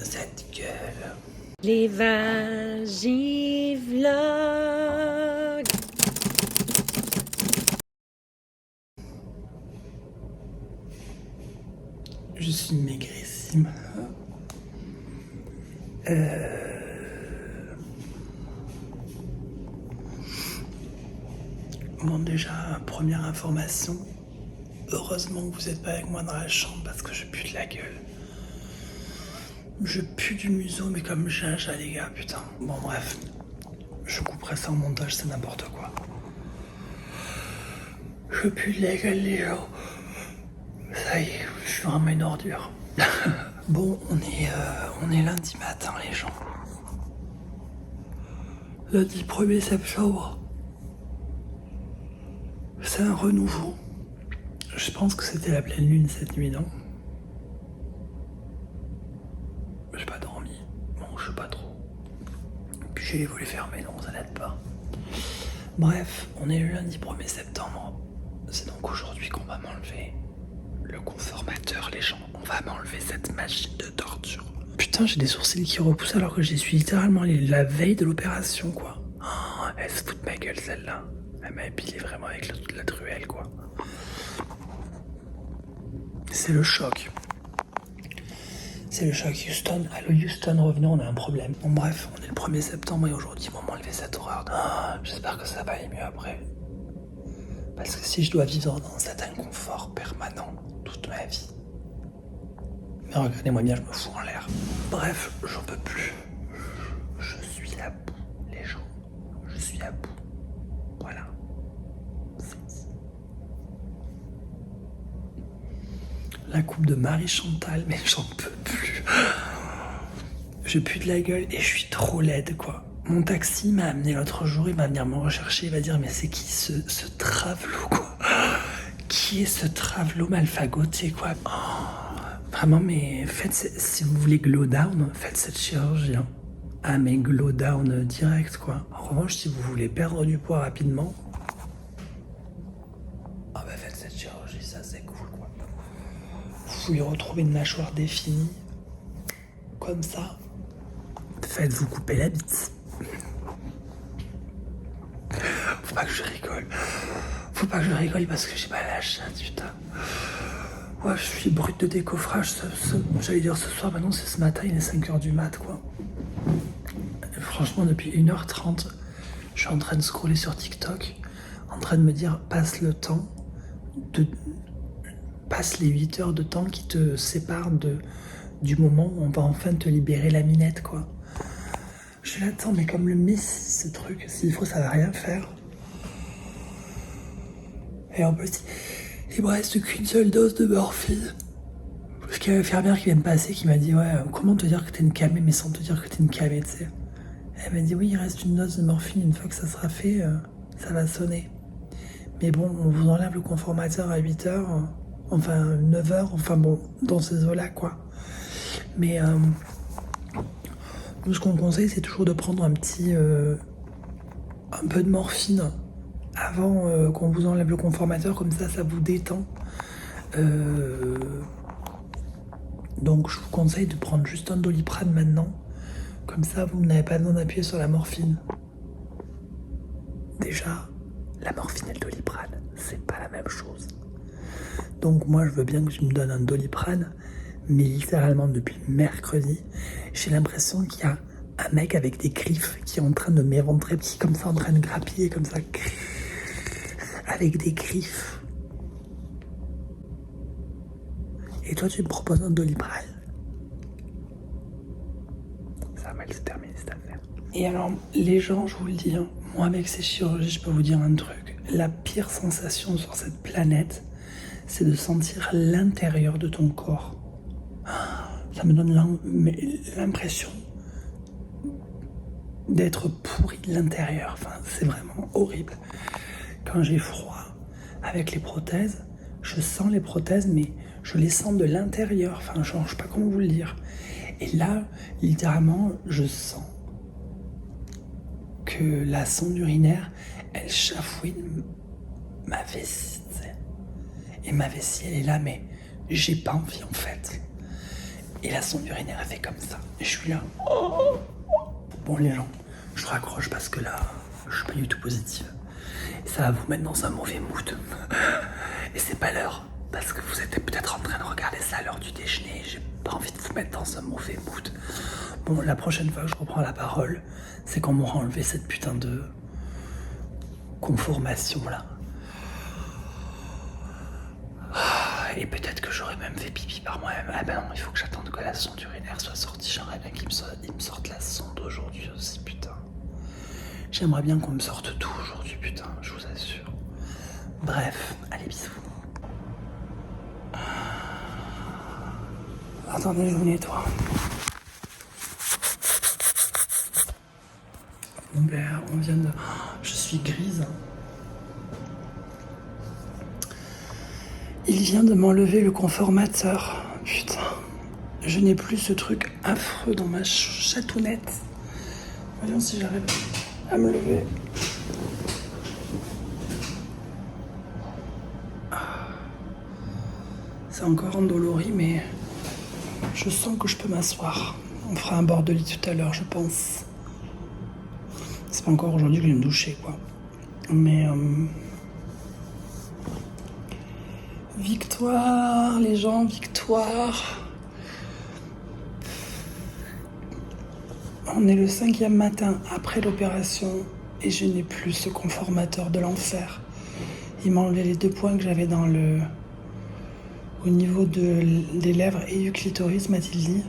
cette gueule. Les Vagivlogs. Je suis maigrissime. Bon, déjà, première information. Heureusement que vous n'êtes pas avec moi dans la chambre parce que je pue de la gueule. Je pue du museau, mais comme Jaja, les gars, putain. Bon, bref. Je couperai ça en montage, c'est n'importe quoi. Je pue de la gueule, les gens. Ça y est, je suis vraiment une ordure. Bon, on est lundi matin, les gens. Lundi 1er septembre. C'est un renouveau. Je pense que c'était la pleine lune cette nuit, non? J'ai pas dormi. Bon, je sais pas trop. Puis j'ai les volets fermés, donc ça n'aide pas. Bref, on est le lundi 1er septembre. C'est donc aujourd'hui qu'on va m'enlever le conformateur, les gens. On va m'enlever cette machine de torture. Putain, j'ai des sourcils qui repoussent alors que j'y suis littéralement la veille de l'opération, quoi. Oh, elle se fout de ma gueule, celle-là. Elle m'a épilé vraiment avec la truelle, quoi. C'est le choc. C'est le choc. Houston, allô Houston, revenez, on a un problème. Bon bref, on est le 1er septembre et aujourd'hui ils vont m'enlever cette horreur. Oh, j'espère que ça va aller mieux après. Parce que si je dois vivre dans cet inconfort permanent toute ma vie. Mais regardez-moi bien, je me fous en l'air. Bref, j'en peux plus. Je suis à bout, les gens. Je suis à bout. Voilà. La coupe de Marie-Chantal, mais j'en peux plus. Je pue de la gueule et je suis trop laide, quoi. Mon taxi m'a amené l'autre jour, il va venir me rechercher, il va dire mais c'est qui ce travelot, quoi? Qui est ce travelot mal fagoté, quoi? Oh, vraiment, mais faites, si vous voulez glow down, faites cette chirurgie. Hein. Ah mais glow down direct, quoi. En revanche, si vous voulez perdre du poids rapidement, ah bah faites cette chirurgie, ça c'est cool, quoi. Vous voulez retrouver une mâchoire définie, comme ça, faites-vous couper la bite. Faut pas que je rigole. Faut pas que je rigole parce que j'ai pas la chatte, putain. Ouais, je suis brute de décoffrage. J'allais dire ce soir, maintenant c'est ce matin, il est 5h du mat, quoi. Et franchement, depuis 1h30, je suis en train de scroller sur TikTok, en train de me dire, passe le temps, passe les 8 heures de temps qui te séparent du moment où on va enfin te libérer la minette, quoi. Je l'attends, mais comme le Messi, ce truc, s'il faut, ça va rien faire. Et en plus, il me reste qu'une seule dose de morphine. Parce qu'il y a l'infirmière qui vient de passer qui m'a dit ouais, comment te dire que t'es une camée, mais sans te dire que t'es une camée, tu sais. Elle m'a dit oui, il reste une dose de morphine, une fois que ça sera fait, ça va sonner. Mais bon, on vous enlève le conformateur à 8h, enfin 9h, enfin bon, dans ces eaux-là, quoi. Mais nous, ce qu'on conseille, c'est toujours de prendre un peu de morphine avant qu'on vous enlève le conformateur, comme ça vous détend. Donc je vous conseille de prendre juste un Doliprane maintenant, comme ça vous n'avez pas besoin d'appuyer sur la morphine. Déjà, la morphine et le Doliprane, c'est pas la même chose. Donc moi je veux bien que tu me donnes un Doliprane, mais littéralement depuis mercredi, j'ai l'impression qu'il y a un mec avec des griffes qui est en train de m'éventrer, qui est comme ça en train de grappiller, comme ça, avec des griffes. Et toi, tu me proposes un Doliprane. Ça va mal se terminer cette affaire. Et alors, les gens, je vous le dis, hein, moi avec ces chirurgies, je peux vous dire un truc. La pire sensation sur cette planète, c'est de sentir l'intérieur de ton corps. Ça me donne l'impression d'être pourri de l'intérieur. Enfin, c'est vraiment horrible. Quand j'ai froid avec les prothèses, je sens les prothèses, mais je les sens de l'intérieur. Enfin, je ne sais pas comment vous le dire. Et là, littéralement, je sens que la sonde urinaire, elle chafouine ma vessie. Et ma vessie, elle est là, mais j'ai pas envie, en fait. Et la sonde urinaire, elle fait comme ça. Et je suis là. Oh. Bon, les gens, je raccroche parce que là, je suis pas du tout positive. Et ça va vous mettre dans un mauvais mood. Et c'est pas l'heure. Parce que vous êtes peut-être en train de regarder ça à l'heure du déjeuner. J'ai pas envie de vous mettre dans un mauvais mood. Bon, la prochaine fois que je reprends la parole, c'est qu'on m'aura enlevé cette putain de conformation là. Et peut-être que j'aurais même fait pipi par moi-même. Ah ben non, il faut que j'attende que la sonde urinaire soit sortie. J'aimerais bien qu'il me sorte la sonde aujourd'hui aussi, putain. J'aimerais bien qu'on me sorte tout aujourd'hui, putain, je vous assure. Bref, allez, bisous. Attendez, je vous nettoie. Ben, on vient de... Je suis grise. Il vient de m'enlever le conformateur. Putain. Je n'ai plus ce truc affreux dans ma chatounette. Voyons si j'arrive à me lever. C'est encore endolori, mais je sens que je peux m'asseoir. On fera un bord de lit tout à l'heure, je pense. C'est pas encore aujourd'hui que je vais me doucher, quoi. Mais... Victoire, les gens, victoire. On est le 5e matin après l'opération et je n'ai plus ce conformateur de l'enfer. Il m'a enlevé les 2 points que j'avais dans le... au niveau des lèvres et du clitoris, m'a-t-il dit.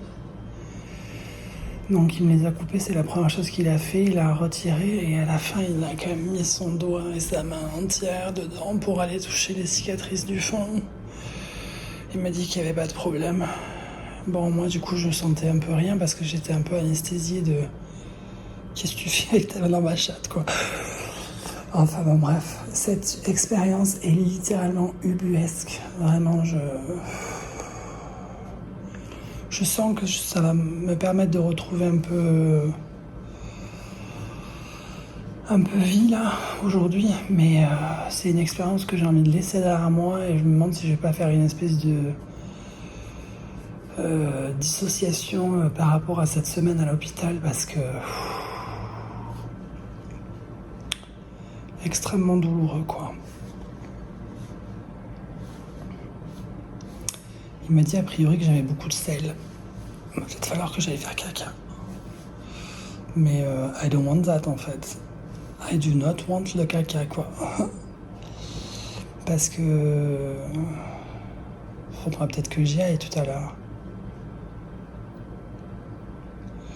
Donc il me les a coupés, c'est la première chose qu'il a fait, il a retiré et à la fin il a quand même mis son doigt et sa main entière dedans pour aller toucher les cicatrices du fond. Il m'a dit qu'il n'y avait pas de problème. Bon, moi du coup je sentais un peu rien parce que j'étais un peu anesthésiée de... Qu'est-ce que tu fais avec ta main dans ma chatte, quoi. Enfin bon bref, cette expérience est littéralement ubuesque. Vraiment, je sens que ça va me permettre de retrouver un peu vie là aujourd'hui, mais c'est une expérience que j'ai envie de laisser derrière moi et je me demande si je vais pas faire une espèce de dissociation par rapport à cette semaine à l'hôpital parce que extrêmement douloureux, quoi. Il m'a dit a priori que j'avais beaucoup de sel. Il va peut-être falloir que j'aille faire caca. Mais I don't want that en fait. I do not want le caca, quoi. Parce que... faudra peut-être que j'y aille tout à l'heure.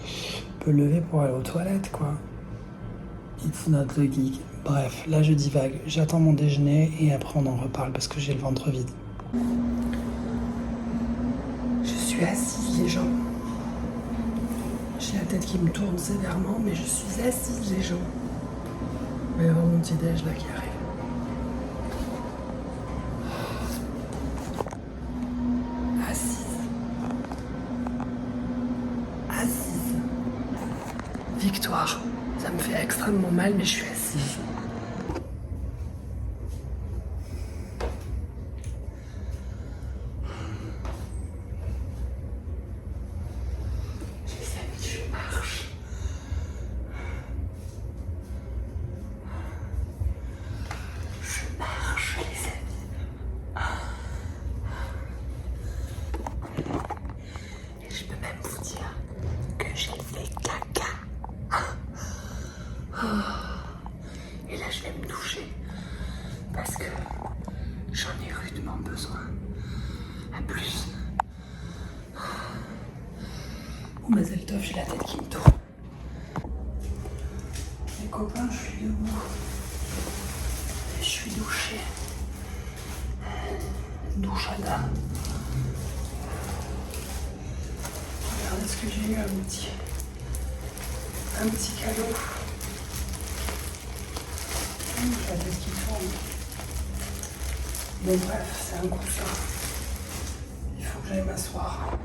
Je peux lever pour aller aux toilettes, quoi. It's not the geek. Bref, là je divague. J'attends mon déjeuner et après on en reparle parce que j'ai le ventre vide. Je suis assise, les gens. J'ai la tête qui me tourne sévèrement, mais je suis assise, les gens. Il va y avoir mon petit déj là qui arrive. Assise. Assise. Victoire. Ça me fait extrêmement mal, mais je suis assise. Et là, je vais me doucher parce que j'en ai rudement besoin. À plus. Oh, ma Zeltov, j'ai la tête qui me tourne. Les copains, je suis debout. Et je suis douché. Douchada. Regardez ce que j'ai eu, un petit cadeau. La tête qui tourne. Bon bref, c'est un coussin. Il faut que j'aille m'asseoir.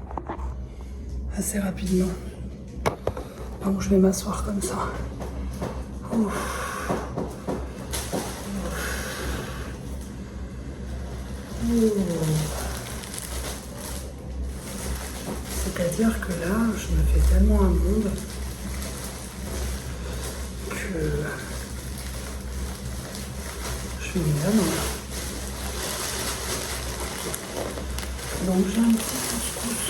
Assez rapidement. Donc je vais m'asseoir comme ça. Ouf. C'est dire que là, je me fais tellement un monde que je suis vraiment là. Donc j'ai un petit couscous.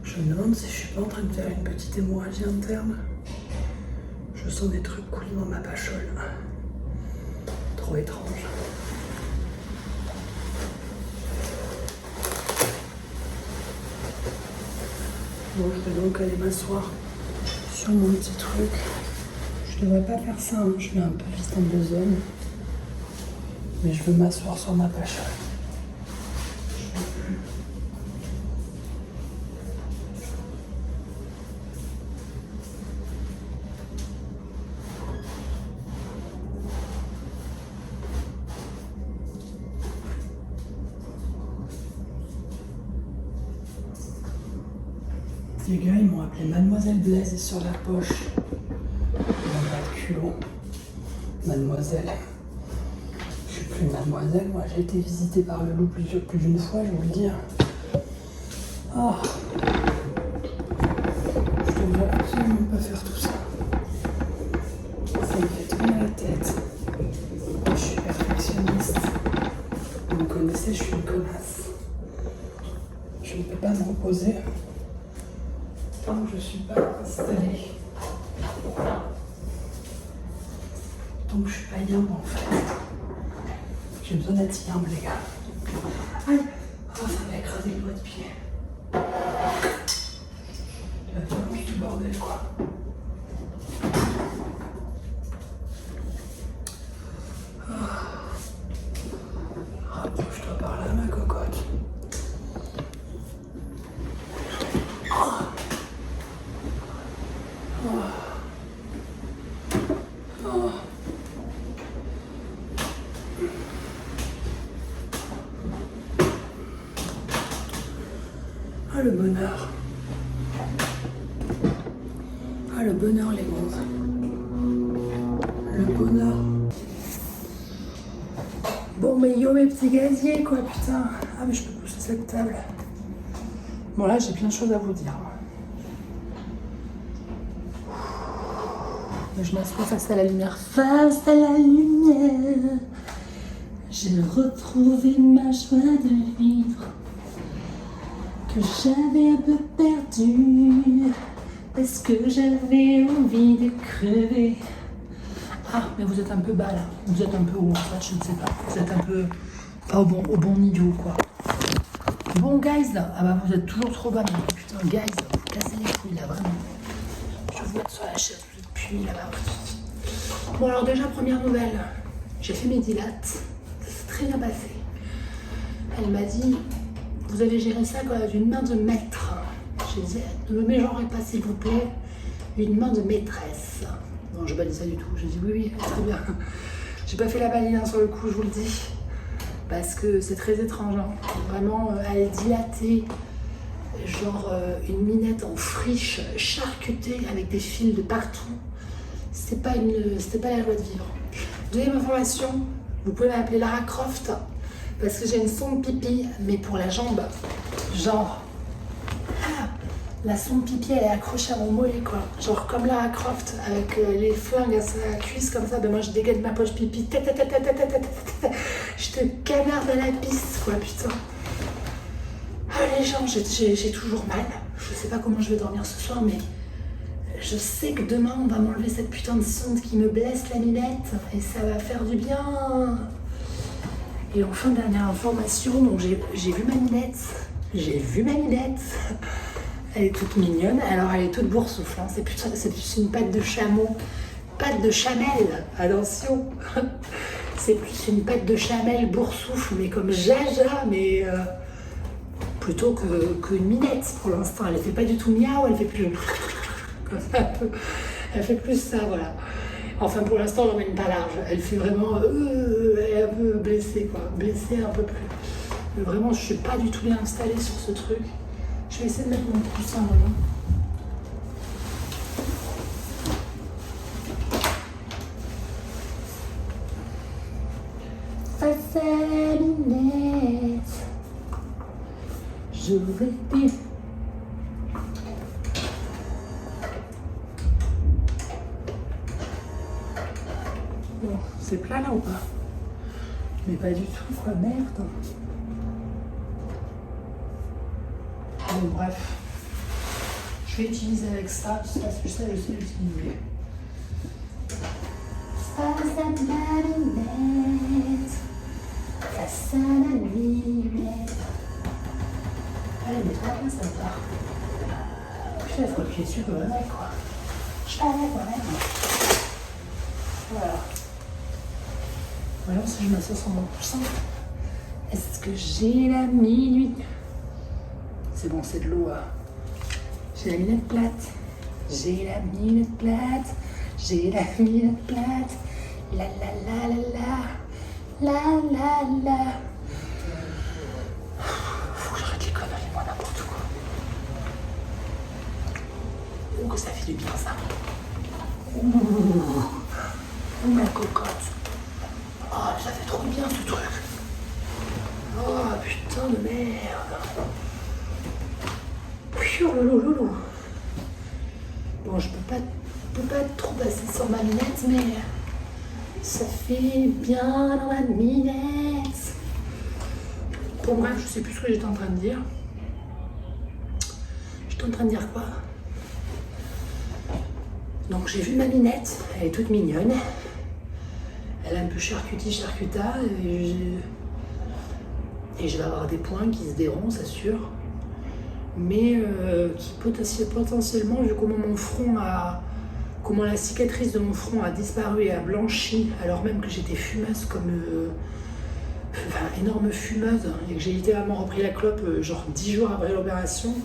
Je me demande si je suis pas en train de faire une petite hémorragie interne. Je sens des trucs couler dans ma pachole. Trop étrange. Bon, je vais donc aller m'asseoir sur mon petit truc. Je devrais pas faire ça, hein. Je suis un peu vite en besogne. Mais je veux m'asseoir sur ma pachole. Les gars, ils m'ont appelé Mademoiselle Blaise sur la poche. Ils n'ont pas de culot. Mademoiselle. Je suis plus mademoiselle, moi j'ai été visitée par le loup plus d'une fois, je vais vous le dire. Oh. Je devrais absolument pas faire tout ça. Ça me fait tourner la tête. Je suis perfectionniste. Vous me connaissez, je suis une connasse. Je ne peux pas me reposer tant que je ne suis pas installée. Tant que je ne suis pas yambe en fait. J'ai besoin d'être yambe les gars. Aïe. Oh, ça m'a écrasé le doigt de pied. La violence du bordel quoi. Rapproche-toi par là ma cocotte. Ah le bonheur. Ah le bonheur les gonzes. Le bonheur. Bon mais yo mes petits gaziers quoi putain. Ah mais je peux pousser cette table. Bon là j'ai plein de choses à vous dire. Je m'assois face à la lumière. Face à la lumière. J'ai retrouvé ma joie de vivre. Que j'avais un peu perdu. Parce que j'avais envie de crever. Ah, mais vous êtes un peu bas là. Vous êtes un peu haut en fait, je ne sais pas. Vous êtes un peu pas au bon niveau quoi. Bon guys là, ah bah vous êtes toujours trop bas. Mais putain guys, vous cassez les couilles là vraiment. Je vais vous mettre sur la chaise, vous êtes punis là-bas. Bon alors déjà première nouvelle, j'ai fait mes dilates, c'est très bien passé. Elle m'a dit, vous avez géré ça quoi, d'une main de maître. J'ai dit, ne me mégenrez pas s'il vous plaît, une main de maîtresse. Non, je n'ai pas dit ça du tout. J'ai dit oui, très bien. J'ai pas fait la baline hein, sur le coup, je vous le dis. Parce que c'est très étrange. Hein. Vraiment, elle dilatait, genre une minette en friche, charcutée avec des fils de partout. C'était pas la joie de vivre. Deuxième information, vous pouvez m'appeler Lara Croft. Parce que j'ai une sonde pipi, mais pour la jambe. Genre, la sonde pipi, elle est accrochée à mon mollet, quoi. Genre comme Lara Croft, avec les flingues à sa cuisse, comme ça. Ben moi, je dégaine ma poche pipi. Je te canarde à la piste, quoi, putain. Ah, les jambes, j'ai toujours mal. Je sais pas comment je vais dormir ce soir, mais je sais que demain, on va m'enlever cette putain de sonde qui me blesse la minette. Et ça va faire du bien. Et enfin, dernière information, donc j'ai vu ma minette. J'ai vu ma minette. Elle est toute mignonne, alors elle est toute boursoufle. Hein. C'est plus une patte de chameau, patte de chamelle, attention. C'est plus une patte de chamelle boursoufle, mais comme Jaja, mais plutôt qu'une minette pour l'instant. Elle ne fait pas du tout miaou, elle fait plus comme ça un peu. Elle fait plus ça, voilà. Enfin pour l'instant, on n'emmène pas large. Elle fait vraiment, elle est un peu blessée, quoi. Blessée un peu plus. Mais vraiment, je suis pas du tout bien installée sur ce truc. Je vais essayer de mettre mon coussin vraiment. j'aurais dû. Bon, c'est plat là ou pas? Mais pas du tout, quoi, merde. Bon, bref. Je vais utiliser avec ça, parce que ça, je sais l'utiliser. Face à la lunette, face à la lunette. Allez, mais toi, là, ça part. Putain, il faut appuyer dessus comme un mec, quoi. Je parle quand même. Voilà. Alors, si je m'assois sur mon coussin, est-ce que j'ai la minute? C'est bon, c'est de l'eau. J'ai la minute plate. J'ai la minute plate. J'ai la minute plate. La la la la la. La la la. Faut que j'arrête les conneries, moi, n'importe quoi. Oh, que ça fait du bien, ça. Ouh, ma cocotte. Oh, ça fait trop bien, ce truc. Oh, putain de merde. Lolo. Bon, je peux pas trop passer sur ma minette, mais ça fait bien dans ma minette. Bon, bref, je sais plus ce que j'étais en train de dire. J'étais en train de dire quoi? Donc, j'ai vu ma minette, elle est toute mignonne. Elle est un peu charcuta, et je vais avoir des points qui se déront, c'est sûr. Mais qui potentiellement, vu comment la cicatrice de mon front a disparu et a blanchi, alors même que j'étais fumeuse énorme fumeuse, et que j'ai littéralement repris la clope genre 10 jours après l'opération,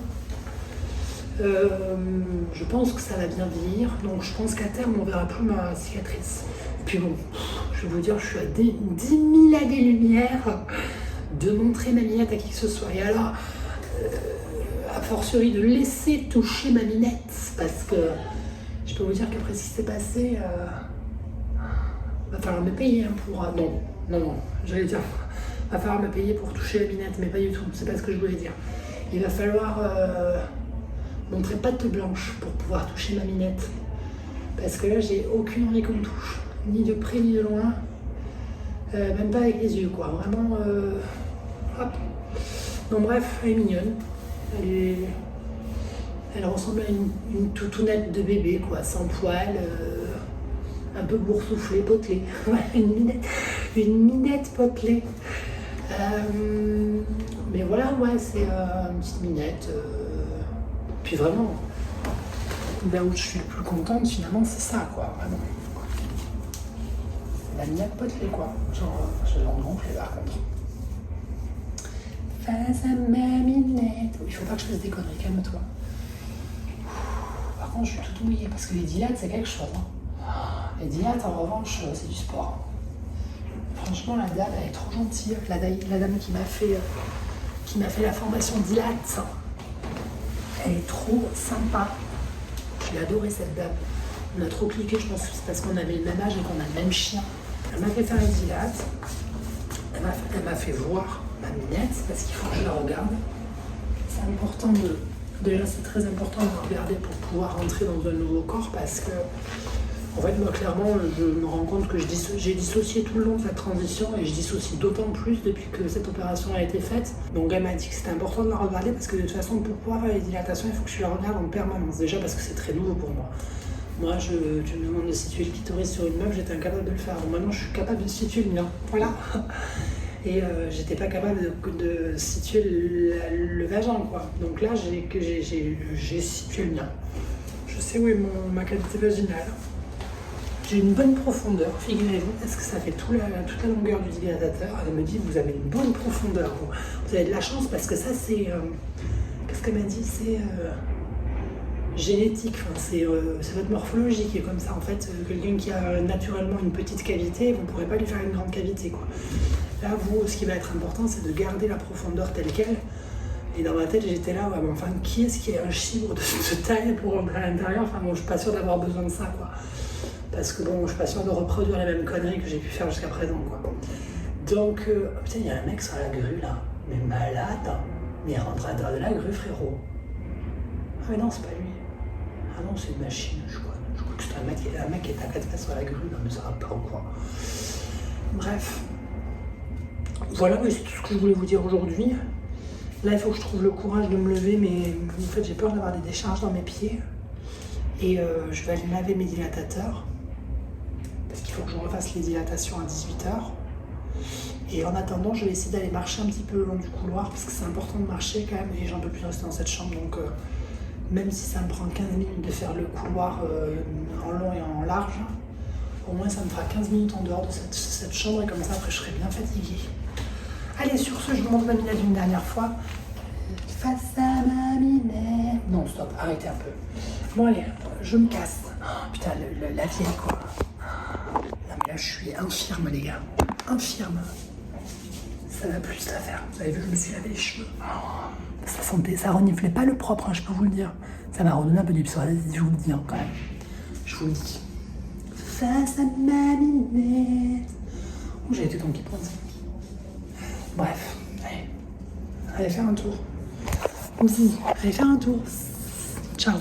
je pense que ça va bien vieillir, donc je pense qu'à terme on verra plus ma cicatrice. Et puis bon, je vais vous dire, je suis à 10 000 années-lumière de montrer ma minette à qui que ce soit. Et alors, a fortiori de laisser toucher ma minette, parce que je peux vous dire qu'après ce qui s'est passé, va falloir me payer pour... Non, j'allais dire, va falloir me payer pour toucher la minette, mais pas du tout, c'est pas ce que je voulais dire. Il va falloir montrer patte blanche pour pouvoir toucher ma minette, parce que là j'ai aucune envie qu'on me touche, ni de près ni de loin, même pas avec les yeux, quoi, vraiment, hop. Donc bref, elle est mignonne. Elle ressemble à une toutounette de bébé, quoi, sans poils, un peu boursouflée, potelée. une minette potelée. Mais voilà, ouais, c'est une petite minette. Puis vraiment, là où je suis le plus contente, finalement, c'est ça, quoi, vraiment. La minette potelée, quoi. Genre, je l'en gonfle, par contre. Face à ma minette. Il faut pas que je fasse des conneries, calme-toi. Par contre, je suis toute mouillée parce que les dilates, c'est quelque chose. Les dilates, en revanche, c'est du sport. Franchement, la dame, elle est trop gentille. La dame qui m'a fait la formation dilates, elle est trop sympa. J'ai adoré cette dame. On a trop cliqué, je pense que c'est parce qu'on avait le même âge et qu'on a le même chien. Elle m'a fait faire les dilates. Elle m'a fait voir ma minette parce qu'il faut que je la regarde. C'est important déjà c'est très important de me regarder pour pouvoir rentrer dans un nouveau corps, parce que en fait moi clairement je me rends compte que j'ai dissocié tout le long de cette transition, et je dissocie d'autant plus depuis que cette opération a été faite. Donc elle m'a dit que c'était important de la regarder parce que de toute façon pour pouvoir faire les dilatations il faut que je la regarde en permanence, déjà parce que c'est très nouveau pour moi. Moi, tu me demandes de situer le clitoris sur une meuf, j'étais incapable de le faire. Donc maintenant, je suis capable de situer le mien. Voilà. Et j'étais pas capable de situer le vagin, quoi. Donc là, j'ai situé le mien. Je sais où est ma cavité vaginale. J'ai une bonne profondeur, figurez-vous, parce que ça fait toute la longueur du dilatateur. Elle me dit, vous avez une bonne profondeur. Vous avez de la chance, parce que ça, c'est... qu'est-ce qu'elle m'a dit? C'est... génétique, enfin, c'est votre morphologie qui est comme ça. En fait, quelqu'un qui a naturellement une petite cavité, vous ne pourrez pas lui faire une grande cavité, quoi. Là, vous, ce qui va être important, c'est de garder la profondeur telle qu'elle. Et dans ma tête, j'étais là, ouais, mais enfin, qui est-ce qui a un chibre de taille pour rentrer à l'intérieur? Enfin bon, je suis pas sûre d'avoir besoin de ça, quoi. Parce que bon, je suis pas sûre de reproduire les mêmes conneries que j'ai pu faire jusqu'à présent, quoi. Donc, putain, il y a un mec sur la grue, là. Mais malade, hein. Mais il rentre à l'intérieur de la grue, frérot. Ah mais non, c'est pas lui. Ah non, c'est une machine, je crois. Je crois que c'est un mec qui est à 4 mètres sur la grue. Non mais ça va pas ou quoi. Bref. Voilà, mais c'est tout ce que je voulais vous dire aujourd'hui. Là, il faut que je trouve le courage de me lever, mais en fait, j'ai peur d'avoir des décharges dans mes pieds. Et je vais aller laver mes dilatateurs. Parce qu'il faut que je refasse les dilatations à 18h. Et en attendant, je vais essayer d'aller marcher un petit peu le long du couloir, parce que c'est important de marcher quand même, et j'en peux plus rester dans cette chambre. Donc, même si ça me prend 15 minutes de faire le couloir en long et en large, au moins ça me fera 15 minutes en dehors de cette chambre, et comme ça, après, je serai bien fatiguée. Allez, sur ce, je vous montre ma minette une dernière fois. Face à ma minette. Non, stop, arrêtez un peu. Bon, allez, je me casse. Oh, putain, la vieille, quoi. Non, mais là, je suis infirme, les gars. Infirme. Ça va plus cette affaire. Vous avez vu, je me suis lavé les cheveux. Ça sentait, ça reniflait pas le propre, hein, je peux vous le dire. Ça m'a redonné un peu du psoriasis, je vous le dis, hein, quand même. Je vous le dis. Face à ma minette. Oh, j'ai été ton qui pointe. Bref, allez faire un tour. Aussi, allez faire un tour. Ciao.